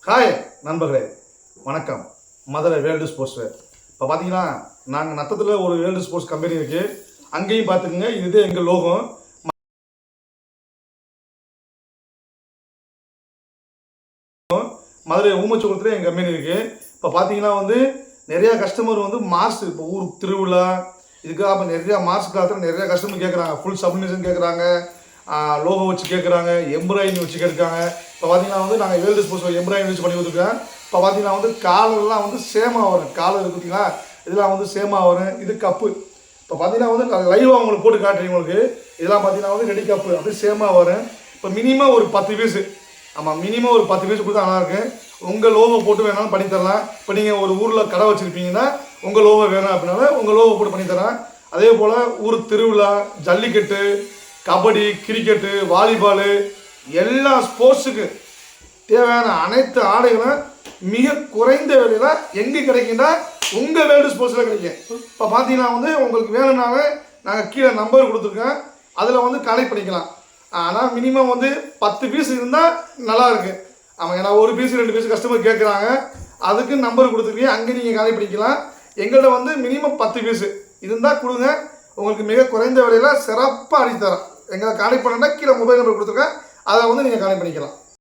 Hi நண்பர்களே, வணக்கம். Madurai world sports வேர். இப்போ பார்த்தீங்கன்னா நாங்கள் நத்தத்தில் ஒரு வேர்ல்டு ஸ்போர்ட்ஸ் கம்பெனி இருக்குது. அங்கேயும் பார்த்துக்குங்க, இது எங்கள் லோகம். மதுரை ஊமச்சகுளத்தில் எங்கள் கம்பெனி இருக்குது. இப்போ பார்த்தீங்கன்னா நிறையா கஸ்டமர் மார்ச் இப்போ ஊர் திருவிழா இதுக்காக இப்போ நிறையா மார்ச் காலத்தில் நிறையா கஸ்டமர் கேட்குறாங்க. ஃபுல் சப்மிஷன் கேட்குறாங்க, லோகோ வச்சு கேட்குறாங்க, எம்ப்ராய்டிங் வச்சு கேட்குறாங்க. இப்போ பார்த்தீங்கன்னா நாங்கள் வேர்ல்டு ஸ்போர்ட்ஸ் எம்ப்ராய்டிங் வச்சு பண்ணி கொடுத்துருக்கேன். இப்போ பார்த்தீங்கன்னா காலர்லாம் சேமாக வரும். காலர் பார்த்தீங்களா, இதெல்லாம் சேமாக வரும். இது கப்பு இப்போ பார்த்தீங்கன்னா லைவாக உங்களுக்கு போட்டு காட்டுறீங்க. உங்களுக்கு இதெல்லாம் பார்த்தீங்கன்னா ரெடி கப்பு அப்படியே சேமாக வரும். இப்போ மினிமம் ஒரு 10 பீஸு. ஆமாம், மினிமம் ஒரு 10 பீஸ் கொடுத்தா நல்லாயிருக்கு. உங்கள் லோகோ போட்டு வேணாலும் பண்ணித்தரலாம். இப்போ நீங்கள் ஒரு ஊரில் கடை வச்சுருப்பீங்கன்னா உங்கள் லோகோ வேணும் அப்படின்னாலும் உங்கள் லோகோ போட்டு பண்ணித்தரேன். அதே போல் ஊர் திருவிழா, ஜல்லிக்கட்டு, கபடி, கிரிக்கெட்டு, வாலிபாலு எல்லா ஸ்போர்ட்ஸுக்கு தேவையான அனைத்து ஆடைகளும் மிக குறைந்த விலையில் எங்கே கிடைக்குன்னா உங்கள் வேர்ல்டு ஸ்போர்ட்ஸில் கிடைக்கும். இப்போ பார்த்தீங்கன்னா உங்களுக்கு வேணும்னாலே நாங்கள் கீழே நம்பர் கொடுத்துருக்கேன், அதில் கனெக்ட் பண்ணிக்கலாம். ஆனால் மினிமம் 10 பீஸ் இருந்தால் நல்லாயிருக்கு. ஆமாம், ஏன்னா ஒரு பீஸ் 2 பீஸ் கஸ்டமர் கேட்குறாங்க, அதுக்கு நம்பர் கொடுத்துருக்கீங்க, அங்கே நீங்கள் கனெக்ட் பண்ணிக்கலாம். எங்கள்கிட்ட மினிமம் 10 பீஸு இருந்தால் கொடுங்க, உங்களுக்கு மிக குறைந்த விலையில் சிறப்பாக அடித்து தரேன். எங்களை கனெக்ட் பண்ணால் கீழே மொபைல் நம்பர் கொடுத்துருக்கேன், அதை நீங்கள் கனெக்ட் பண்ணிக்கலாம்.